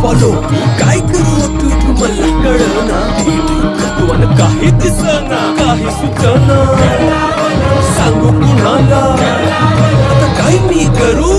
follow me काय करू तू मला कळना भगवान काही दिसना काही सुचना सांगू कुणाला आता काय मी करू